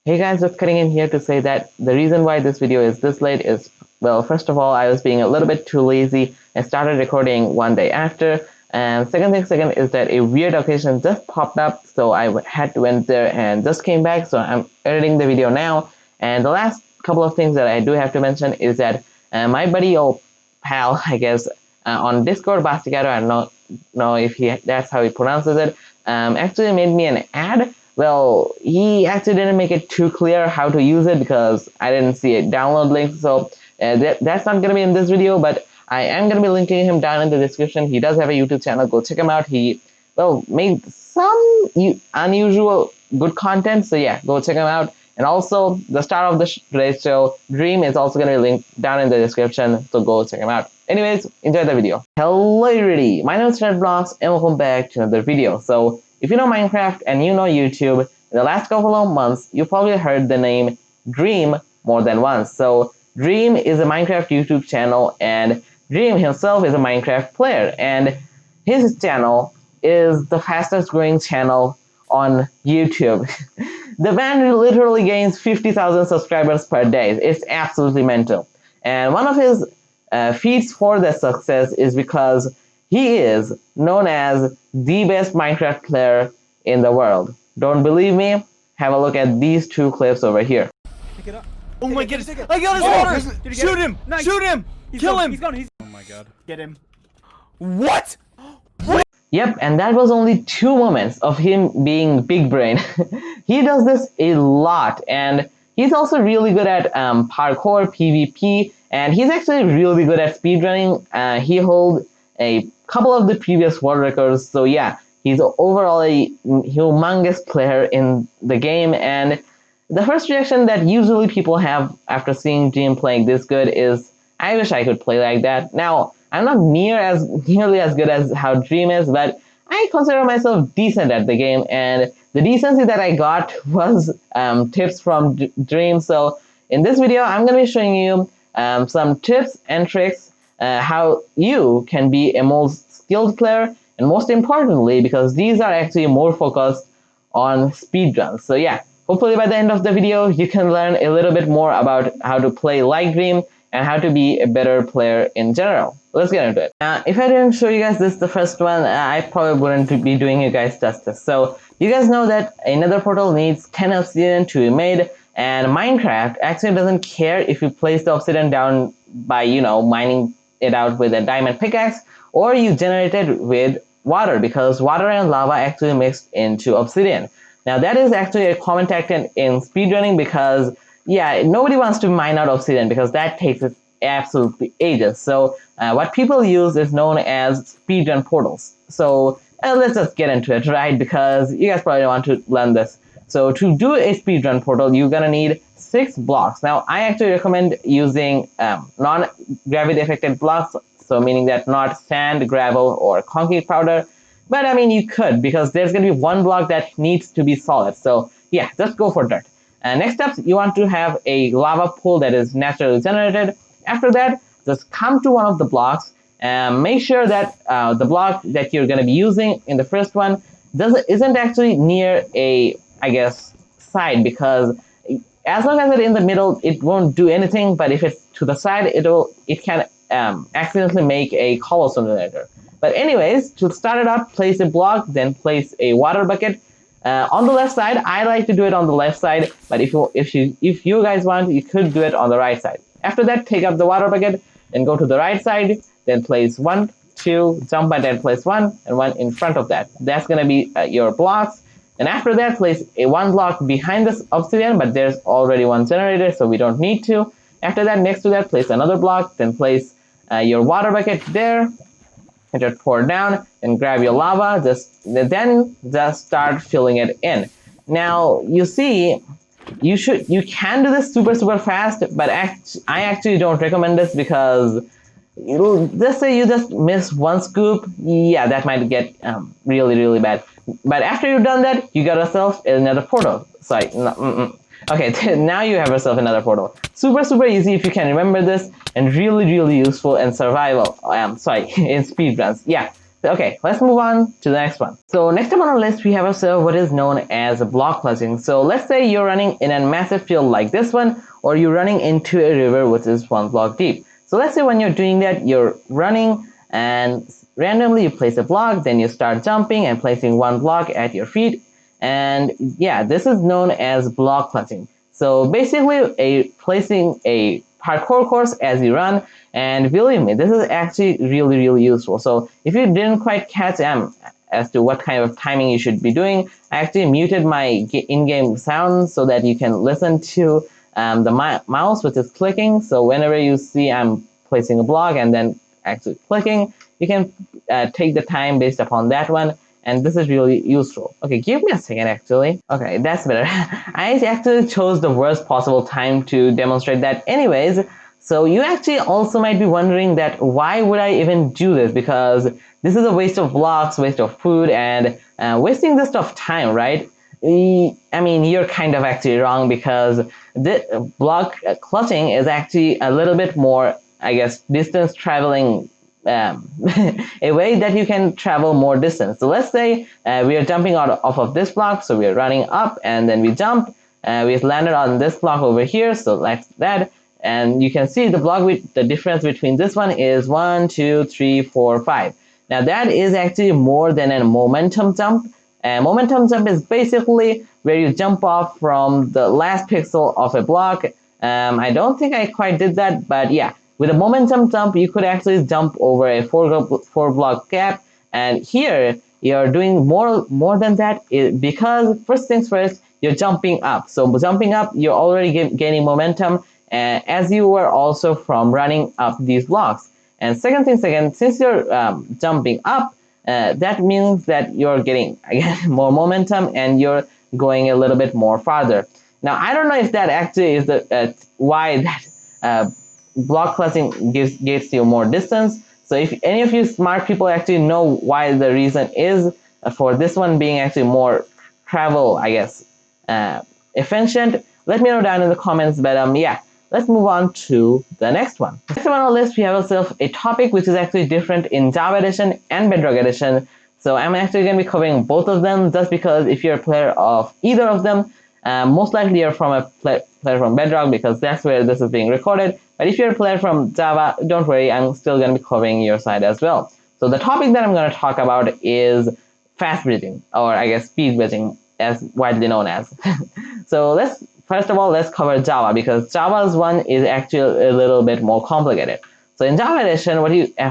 Hey guys, just cutting in here to say that the reason why this video is this late is, well, first of all, I was being a little bit too lazy and started recording one day after. And second is that a weird occasion just popped up, so I had to went there and just came back, so I'm editing the video now. And the last couple of things that I do have to mention is that my buddy or pal, I guess, on Discord, Bastigato, I don't know if that's how he pronounces it, actually made me an ad. Well, he actually didn't make it too clear how to use it because I didn't see a download link, so that's not going to be in this video, but I am going to be linking him down in the description. He does have a YouTube channel. Go check him out. He, well, made some unusual good content, so yeah, go check him out. And also, the star of today's show, Dream, is also going to be linked down in the description, so go check him out. Anyways, enjoy the video. Hello everybody, my name is RedBlockss and welcome back to another video. So, if you know Minecraft and you know YouTube, in the last couple of months, you probably heard the name Dream more than once. So, Dream is a Minecraft YouTube channel, and Dream himself is a Minecraft player, and his channel is the fastest growing channel on YouTube. The man literally gains 50,000 subscribers per day. It's absolutely mental. And one of his feats for the success is because he is known as the best Minecraft player in the world. Don't believe me? Have a look at these two clips over here. Pick it up. Oh my goodness! I got his water! Shoot him! Nice. Shoot him! Kill him! He's gone. Oh my god. Get him. What? Yep, and that was only 2 moments of him being big brain. He does this a lot, and he's also really good at parkour, PvP, and he's actually really good at speedrunning. He holds a couple of the previous world records, so yeah, he's overall a humongous player in the game. And the first reaction that usually people have after seeing Dream playing this good is, I wish I could play like that. Now, I'm not nearly as good as how Dream is, but I consider myself decent at the game, and the decency that I got was tips from Dream. So in this video, I'm going to be showing you some tips and tricks how you can be a more skilled player, and most importantly, because these are actually more focused on speedruns. So yeah, hopefully by the end of the video, you can learn a little bit more about how to play like Dream and how to be a better player in general. Let's get into it. If I didn't show you guys this, the first one, I probably wouldn't be doing you guys justice. So you guys know that another portal needs 10 obsidian to be made, and Minecraft actually doesn't care if you place the obsidian down by, you know, mining it out with a diamond pickaxe, or you generate it with water, because water and lava actually mixed into obsidian. Now that is actually a common tactic in speedrunning, because yeah, nobody wants to mine out obsidian because that takes absolutely ages. So what people use is known as speedrun portals. So let's just get into it, right? Because you guys probably want to learn this. So to do a speedrun portal, you're gonna need 6 blocks. Now I actually recommend using non-gravity affected blocks, so meaning that not sand, gravel, or concrete powder. But I mean, you could, because there's gonna be 1 block that needs to be solid. So yeah, just go for dirt. Next up, you want to have a lava pool that is naturally generated. After that, just come to one of the blocks and make sure that the block that you're going to be using in the first one isn't actually near a, I guess, side, because as long as it's in the middle, it won't do anything. But if it's to the side, it can accidentally make a cobblestone generator. But anyways, to start it up, place a block, then place a water bucket. On the left side, I like to do it on the left side, but if you guys want, you could do it on the right side. After that, take up the water bucket, then go to the right side, then place 1, 2, jump and then place 1, and 1 in front of that. That's gonna be your blocks. And after that, place a 1 block behind this obsidian, but there's already 1 generator, so we don't need to. After that, next to that, place another block, then place your water bucket there. And just pour it down and grab your lava, then just start filling it in. Now you see, you can do this super fast, but I actually don't recommend this, because let's say you just miss 1 scoop, yeah, that might get really bad. But after you've done that, you got yourself another portal. Sorry, okay, now you have yourself another portal. Super easy if you can remember this, and really useful in survival. In speedruns. Yeah, Okay, let's move on to the next one. So next up on our list, we have ourselves what is known as block clustering. So let's say you're running in a massive field like this one, or you're running into a river which is 1 block deep. So let's say when you're doing that, you're running and randomly you place a block, then you start jumping and placing 1 block at your feet. And yeah, this is known as block clustering. So basically placing a parkour course as you run, and believe me, this is actually really useful. So if you didn't quite catch as to what kind of timing you should be doing, I actually muted my in-game sound so that you can listen to the mouse which is clicking. So whenever you see I'm placing a block and then actually clicking, you can take the time based upon that one, and this is really useful. Okay, give me a second actually. Okay, that's better. I actually chose the worst possible time to demonstrate that anyways. So you actually also might be wondering that why would I even do this, because this is a waste of blocks, waste of food, and wasting this of time, right? I mean, you're kind of actually wrong, because the block clutching is actually a little bit more, I guess, distance traveling, a way that you can travel more distance. So let's say we are jumping off of this block, so we are running up and then we jump, we landed on this block over here, so like that, and you can see the difference between this one is 1, 2, 3, 4, 5. Now that is actually more than a momentum jump. A momentum jump is basically where you jump off from the last pixel of a block. I don't think I quite did that, but yeah, with a momentum jump, you could actually jump over a 4 block gap, and here you're doing more than that, because first things first, you're jumping up. So jumping up, you're already gaining momentum, as you were also from running up these blocks. And second thing second, since you're jumping up, that means that you're getting again more momentum and you're going a little bit more farther. Now I don't know if that actually is the why that block clustering gives you more distance. So if any of you smart people actually know why the reason is for this one being actually more travel, I guess, efficient, let me know down in the comments. But yeah, let's move on to the next one. Next on our list, we have ourselves a topic which is actually different in Java Edition and Bedrock Edition. So I'm actually going to be covering both of them, just because if you're a player of either of them, most likely you're from a player from Bedrock, because that's where this is being recorded. But if you're a player from Java, don't worry, I'm still going to be covering your side as well. So the topic that I'm going to talk about is fast bridging, or I guess speed bridging, as widely known as. So first of all, let's cover Java, because Java's one is actually a little bit more complicated. So in Java Edition,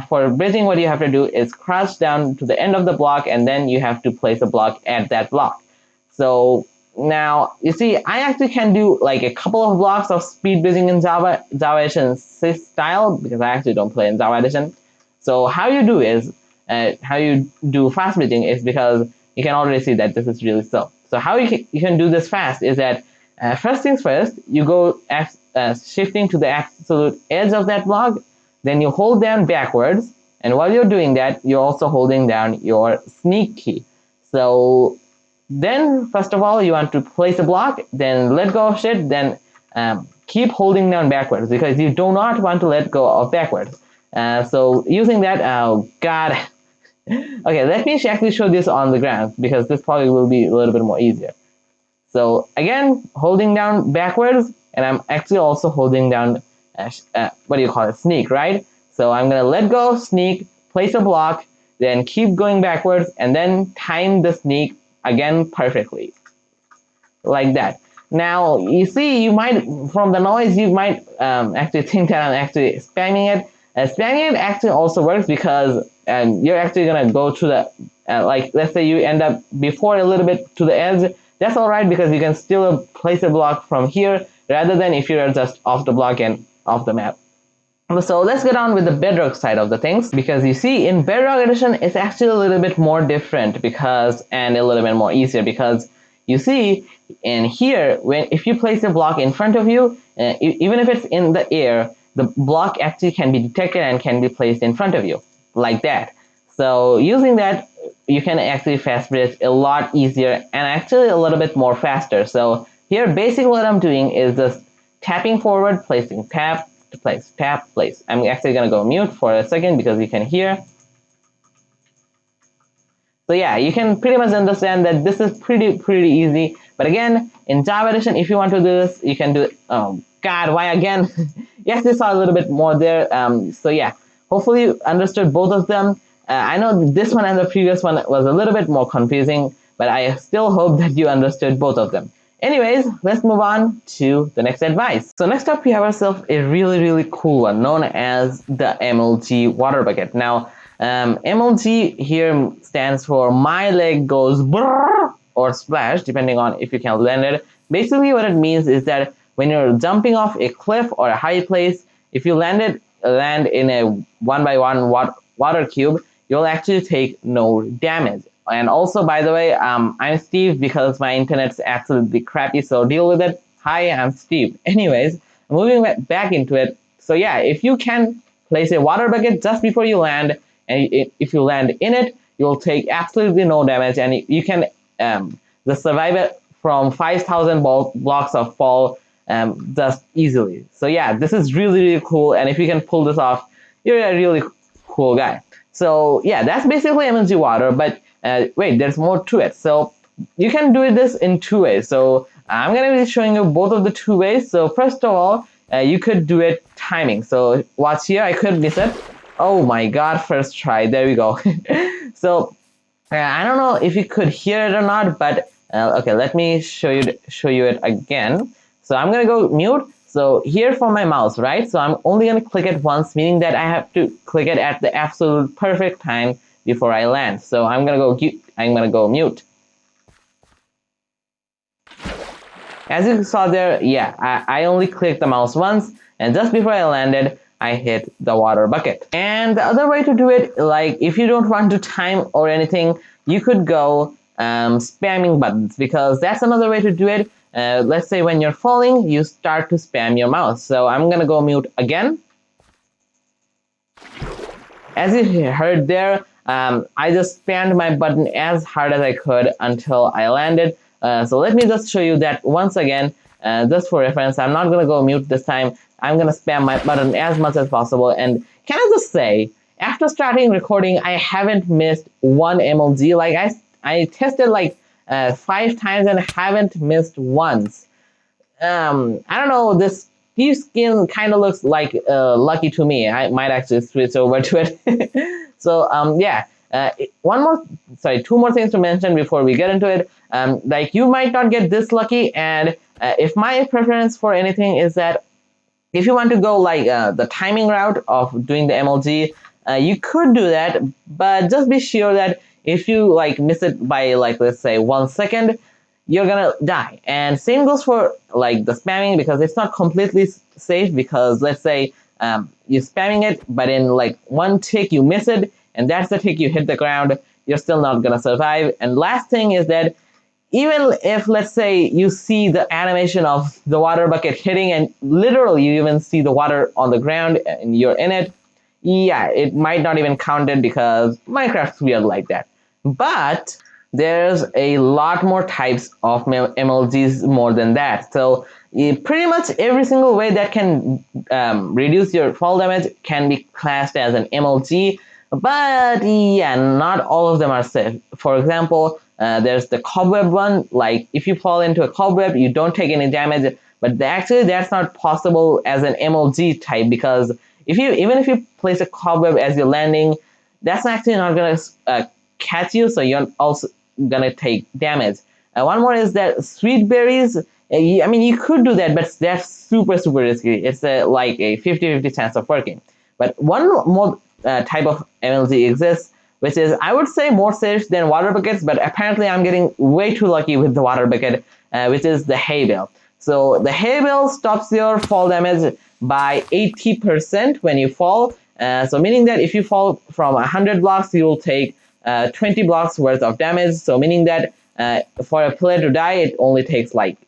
for bridging, what you have to do is crouch down to the end of the block, and then you have to place a block at that block. So now, you see, I actually can do like a couple of blocks of speed bridging in Java Edition style, because I actually don't play in Java Edition. So how you do fast bridging is, because you can already see that this is really slow. So how you can do this fast is that first things first, you go shifting to the absolute edge of that block, then you hold down backwards, and while you're doing that, you're also holding down your sneak key. So then, first of all, you want to place a block, then let go of it, then keep holding down backwards, because you do not want to let go of backwards. So using that, oh god. Okay, let me actually show this on the ground, because this probably will be a little bit more easier. So again, holding down backwards, and I'm actually also holding down, what do you call it, sneak, right? So I'm going to let go, sneak, place a block, then keep going backwards, and then time the sneak again perfectly, like that. Now, you see, you might, from the noise, you might actually think that I'm actually spamming it. Spamming it actually also works, because you're actually going to go to the, like, let's say you end up before a little bit to the edge. That's alright, because you can still place a block from here, rather than if you're just off the block and off the map. So let's get on with the Bedrock side of the things, because you see, in Bedrock Edition, it's actually a little bit more different, and a little bit more easier, because you see, in here, if you place a block in front of you, even if it's in the air, the block actually can be detected and can be placed in front of you, like that. So using that, you can actually fast bridge a lot easier, and actually a little bit more faster. So here, basically what I'm doing is just tapping forward, placing, tap, to place, tap, place. I'm actually going to go mute for a second, because you can hear. So yeah, you can pretty much understand that this is pretty easy. But again, in Java Edition, if you want to do this, you can do it. Oh God, why again? Yes, you saw a little bit more there. So yeah, hopefully you understood both of them. I know this one and the previous one was a little bit more confusing, but I still hope that you understood both of them. Anyways, let's move on to the next advice. So next up, we have ourselves a really cool one known as the MLG water bucket. Now, MLG here stands for my leg goes brrr or splash, depending on if you can land it. Basically, what it means is that when you're jumping off a cliff or a high place, if you land in a 1x1 water cube, you'll actually take no damage. And also, by the way, I'm Steve because my internet's absolutely crappy, so deal with it. Hi, I'm Steve. Anyways, moving back into it. So yeah, if you can place a water bucket just before you land, and if you land in it, you'll take absolutely no damage, and you can just survive it from 5,000 blocks of fall just easily. So yeah, this is really cool, and if you can pull this off, you're a really cool guy. So yeah, that's basically MLG water, but wait, there's more to it. So you can do this in two ways. So I'm going to be showing you both of the two ways. So first of all, you could do it timing. So watch here, I could miss it. Oh my God, first try, there we go. So I don't know if you could hear it or not, but okay, let me show you it again. So I'm gonna go mute. So here for my mouse, right? So I'm only gonna click it once, meaning that I have to click it at the absolute perfect time before I land. So I'm gonna go mute. As you saw there, yeah, I only clicked the mouse once, and just before I landed, I hit the water bucket. And the other way to do it, like if you don't want to time or anything, you could go spamming buttons, because that's another way to do it. Let's say when you're falling, you start to spam your mouse. So I'm gonna go mute again. As you heard there, I just spammed my button as hard as I could until I landed. So let me just show you that once again, just for reference. I'm not going to go mute this time. I'm going to spam my button as much as possible. And can I just say, after starting recording, I haven't missed one MLG. Like I tested like 5 times and haven't missed once. I don't know, this Steve skin kind of looks like lucky to me. I might actually switch over to it. So yeah, two more things to mention before we get into it. Like you might not get this lucky, and if my preference for anything is that if you want to go like the timing route of doing the MLG, you could do that, but just be sure that if you like miss it by like let's say 1 second, you're gonna die. And same goes for like the spamming, because it's not completely safe, because let's say you're spamming it, but in like 1 tick you miss it, and that's the tick you hit the ground, you're still not gonna survive. And last thing is that even if let's say you see the animation of the water bucket hitting and literally you even see the water on the ground and you're in it, yeah, it might not even count it, because Minecraft's weird like that. But there's a lot more types of MLGs more than that. So pretty much every single way that can reduce your fall damage can be classed as an MLG. But yeah, not all of them are safe. For example, there's the cobweb one. Like if you fall into a cobweb, you don't take any damage. But actually, that's not possible as an MLG type, because even if you place a cobweb as you're landing, that's actually not gonna catch you. So you're also gonna take damage. One more is that sweet berries. I mean, you could do that, but that's super risky. It's like a 50-50 chance of working. But one more type of MLG exists, which is, I would say, more safe than water buckets, but apparently I'm getting way too lucky with the water bucket, which is the hay bale. So the hay bale stops your fall damage by 80% when you fall. So meaning that if you fall from 100 blocks, you will take 20 blocks worth of damage. So meaning that for a player to die, it only takes like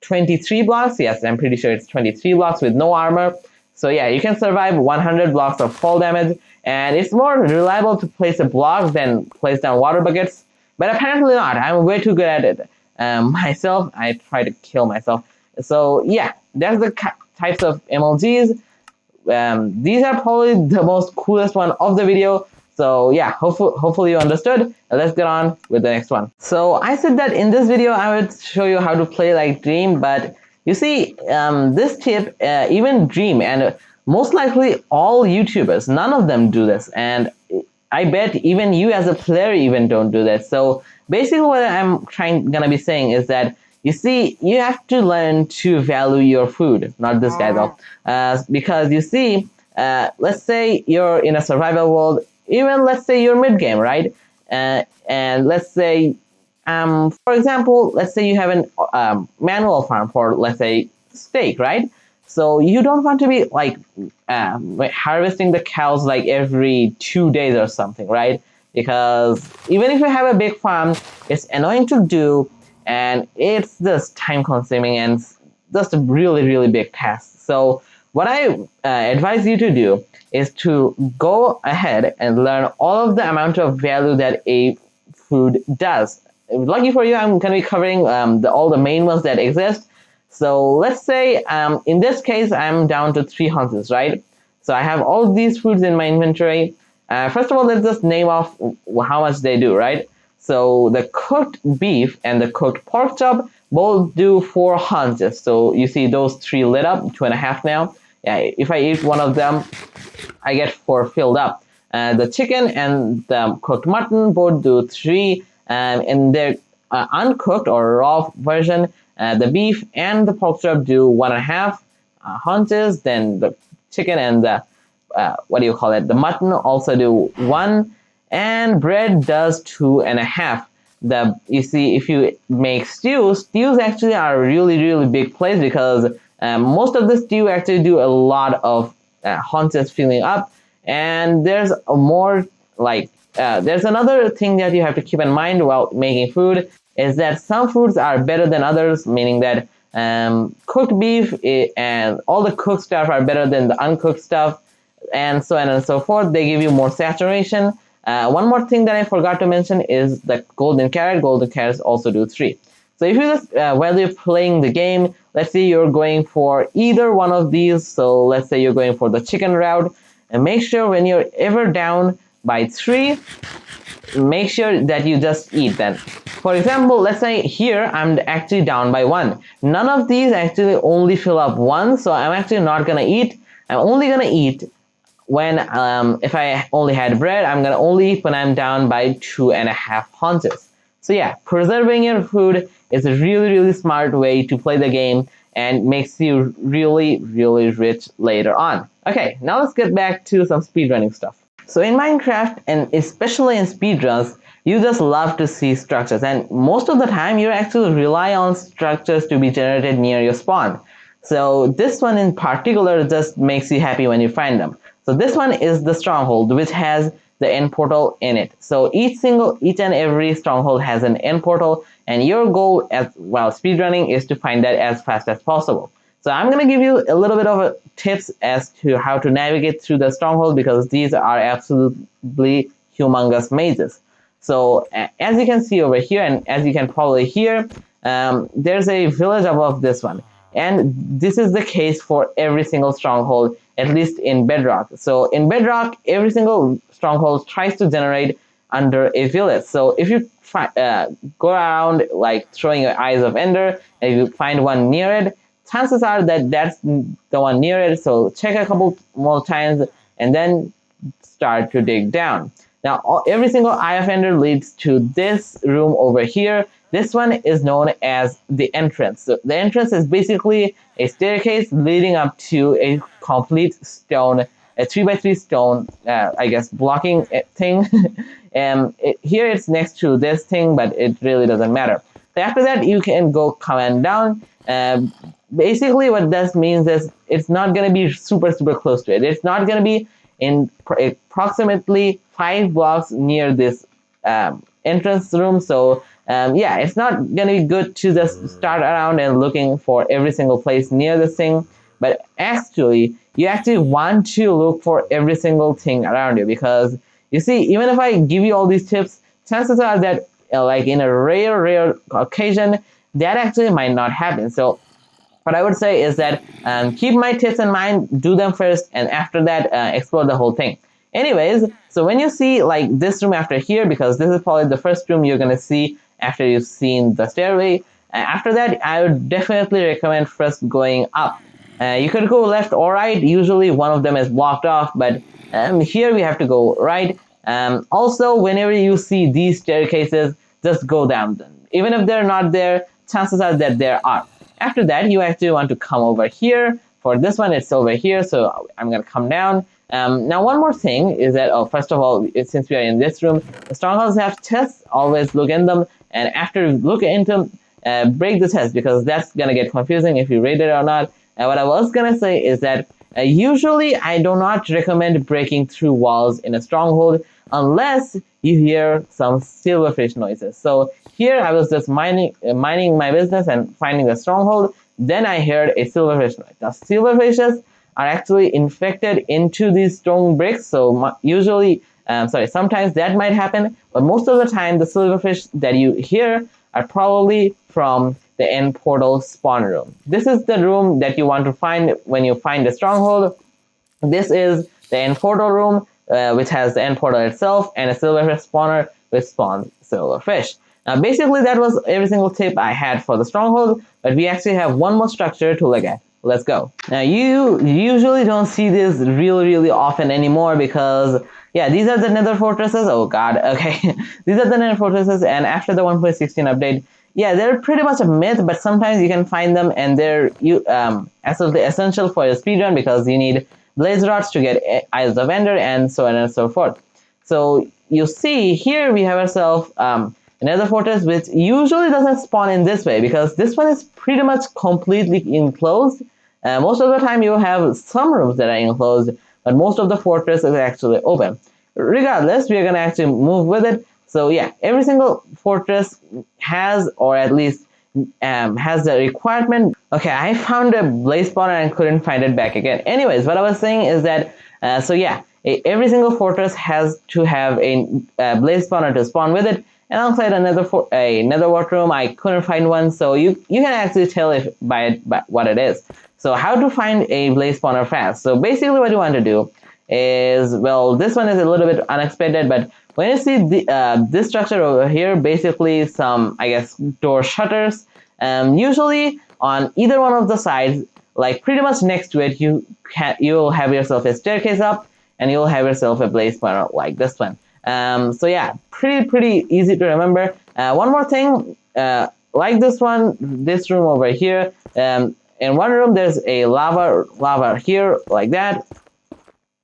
23 blocks. Yes, I'm pretty sure it's 23 blocks with no armor. So yeah, you can survive 100 blocks of fall damage, and it's more reliable to place a block than place down water buckets, but apparently not. I'm way too good at it myself. I try to kill myself. So yeah, that's the types of MLGs. These are probably the most coolest one of the video. So yeah, hopefully you understood. And let's get on with the next one. So I said that in this video I would show you how to play like Dream, but you see, this tip, even Dream and most likely all YouTubers, none of them do this, and I bet even you as a player even don't do that. So basically what I'm gonna be saying is that, you see, you have to learn to value your food, not this guy though, because you see, let's say you're in a survival world, even let's say you're mid-game, right? And let's say, for example, let's say you have an manual farm for, let's say, steak, right? So you don't want to be like harvesting the cows like every 2 days or something, right? Because even if you have a big farm, it's annoying to do, and it's just time consuming and just a really, really big task. So what I advise you to do is to go ahead and learn all of the amount of value that a food does. Lucky for you, I'm going to be covering all the main ones that exist. So let's say in this case, I'm down to 3 hunches, right? So I have all these foods in my inventory. First of all, let's just name off how much they do, right? So the cooked beef and the cooked pork chop both do 4 hunches. So you see those 3 lit up, 2.5 now. Yeah, if I eat one of them, I get 4 filled up. The chicken and the cooked mutton both do 3. In their uncooked or raw version, the beef and the pork chop do 1.5 hunches. Then the chicken and the what do you call it? The mutton also do 1, and bread does 2.5. You see, if you make stews actually are really, really big plays, because most of the stew actually do a lot of hunches filling up. And there's a more like there's another thing that you have to keep in mind while making food, is that some foods are better than others, meaning that cooked beef and all the cooked stuff are better than the uncooked stuff, and so on and so forth. They give you more saturation. One more thing that I forgot to mention is the golden carrot. Golden carrots also do 3. So if you just while you're playing the game, let's say you're going for either one of these. So let's say you're going for the chicken route, and make sure when you're ever down by 3, make sure that you just eat them. For example, let's say here I'm actually down by 1. None of these actually only fill up 1, so I'm actually not gonna eat. I'm only gonna eat when if I only had bread, I'm gonna only eat when I'm down by 2.5 hunches. So yeah, preserving your food is a really, really smart way to play the game, and makes you really, really rich later on. Okay, now let's get back to some speedrunning stuff. So in Minecraft, and especially in speedruns, you just love to see structures, and most of the time you actually rely on structures to be generated near your spawn. So this one in particular just makes you happy when you find them. So this one is the stronghold, which has the end portal in it. So each and every stronghold has an end portal, and your goal as while speedrunning is to find that as fast as possible. So I'm going to give you a little bit of tips as to how to navigate through the stronghold, because these are absolutely humongous mazes. So as you can see over here, and as you can probably hear, there's a village above this one. And this is the case for every single stronghold, at least in Bedrock. So in Bedrock, every single stronghold tries to generate under a village. So if you go around like throwing your eyes of Ender, and you find one near it, chances are that that's the one near it. So check a couple more times and then start to dig down. Now every single eye of Ender leads to this room over here. This one is known as the entrance. So the entrance is basically a staircase leading up to a complete stone, a 3x3 stone, I guess, blocking thing. And here it's next to this thing, but it really doesn't matter. So after that, you can go command down. Basically, what this means is it's not going to be super, super close to it. It's not going to be in approximately 5 blocks near this entrance room. So yeah, it's not going to be good to just start around and looking for every single place near this thing. But actually, you actually want to look for every single thing around you, because you see, even if I give you all these tips, chances are that like in a rare occasion, that actually might not happen. So what I would say is that keep my tips in mind, do them first, and after that explore the whole thing. Anyways, so when you see like this room after here, because this is probably the first room you're gonna see after you've seen the stairway, after that I would definitely recommend first going up. You could go left or right. Usually one of them is blocked off, but here we have to go right. Also, whenever you see these staircases, just go down them. Even if they're not there, chances are that there are. After that, you actually want to come over here. For this one, it's over here, so I'm going to come down. Now, one more thing is that, oh, first of all, since we are in this room, the strongholds have chests. Always look in them, and after you look into them, break the chest, because that's going to get confusing if you raid it or not. What I was going to say is that usually I do not recommend breaking through walls in a stronghold unless you hear some silverfish noises. So here I was just mining my business and finding a stronghold. Then I heard a silverfish noise. Now silverfishes are actually infected into these stone bricks. So usually, sometimes that might happen, but most of the time the silverfish that you hear are probably from the end portal spawn room. This is the room that you want to find when you find a stronghold. This is the end portal room, which has the end portal itself and a silverfish spawner which spawns silverfish. Now basically that was every single tip I had for the stronghold, but we actually have one more structure to look at. Let's go. Now you usually don't see this really often anymore because yeah, these are the nether fortresses. Oh god, okay. These are the nether fortresses, and after the 1.16 update, yeah, they're pretty much a myth, but sometimes you can find them and they're absolutely essential for your speedrun because you need blaze rods to get Eyes of Ender and so on and so forth. So you see here we have ourselves another fortress which usually doesn't spawn in this way because this one is pretty much completely enclosed. Most of the time you have some rooms that are enclosed, but most of the fortress is actually open. Regardless, we are going to actually move with it. So yeah, every single fortress has, or at least has the requirement. Okay, I found a blaze spawner and couldn't find it back again. Anyways, what I was saying is that, so yeah, every single fortress has to have a blaze spawner to spawn with it. And alongside another water room, I couldn't find one, so you can actually tell if by what it is. So how to find a blaze spawner fast? So basically what you want to do is, well, this one is a little bit unexpected, but when you see this structure over here, basically some, I guess, door shutters, usually on either one of the sides, like pretty much next to it, you'll have yourself a staircase up, and you'll have yourself a blaze spawner like this one. So yeah, pretty easy to remember. One more thing, like this room over here, in one room there's a lava here like that.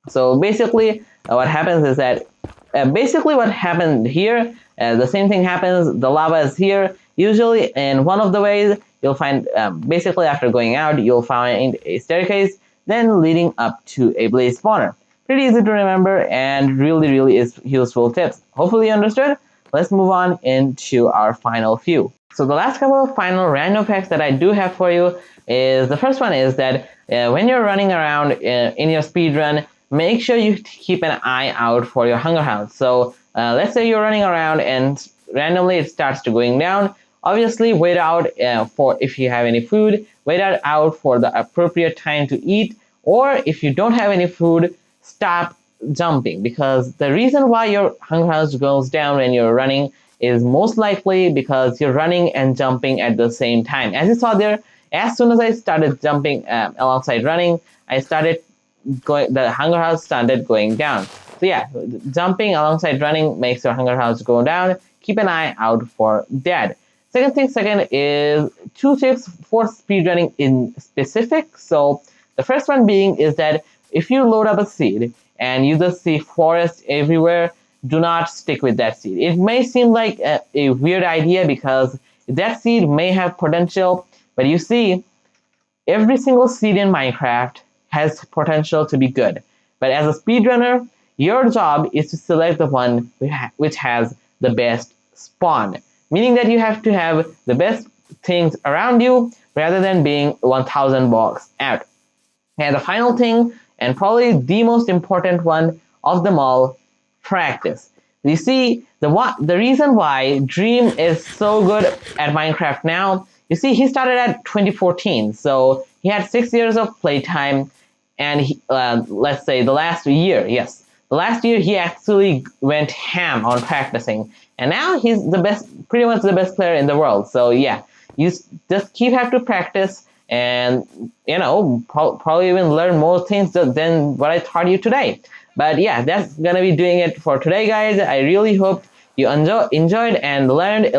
So basically what happens is that what happened here, the same thing happens. The lava is here. Usually in one of the ways you'll find, basically after going out, you'll find a staircase then leading up to a blaze spawner. Pretty easy to remember and really is useful tips. Hopefully you understood. Let's move on into our final few. So the last couple of final random facts that I do have for you is, the first one is that when you're running around in your speedrun, make sure you keep an eye out for your hunger hounds. So let's say you're running around and randomly it starts to going down. Obviously wait out for, if you have any food, wait out for the appropriate time to eat, or if you don't have any food, stop jumping, because the reason why your hunger hounds goes down when you're running is most likely because you're running and jumping at the same time. As you saw there, as soon as I started jumping alongside running, the hunger house started going down. So yeah, jumping alongside running makes your hunger house go down. Keep an eye out for that. Second is 2 tips for speedrunning in specific. So the first one being is that if you load up a seed and you just see forest everywhere, do not stick with that seed. It may seem like a weird idea because that seed may have potential, but you see, every single seed in Minecraft has potential to be good. But as a speedrunner, your job is to select the one which has the best spawn. Meaning that you have to have the best things around you rather than being 1,000 blocks out. And the final thing, and probably the most important one of them all, practice. You see, the reason why Dream is so good at Minecraft now, you see, he started at 2014, so he had 6 years of playtime, and let's say the last year last year he actually went ham on practicing, and now he's the best, pretty much the best player in the world. So yeah, you just keep have to practice, and probably even learn more things than what I taught you today. But yeah, that's gonna be doing it for today, guys. I really hope you enjoyed and learned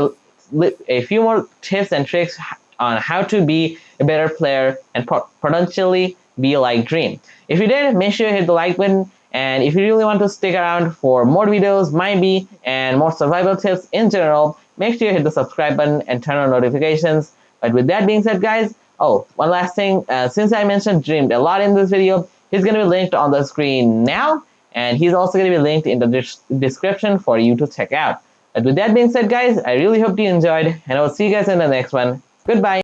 a few more tips and tricks on how to be a better player and potentially be like Dream. If you did, make sure you hit the like button. And if you really want to stick around for more videos, maybe, and more survival tips in general, make sure you hit the subscribe button and turn on notifications. But with that being said, guys, oh, one last thing. Since I mentioned Dreamed a lot in this video, he's going to be linked on the screen now, and he's also going to be linked in the description for you to check out. But with that being said, guys, I really hope you enjoyed, and I will see you guys in the next one. Goodbye.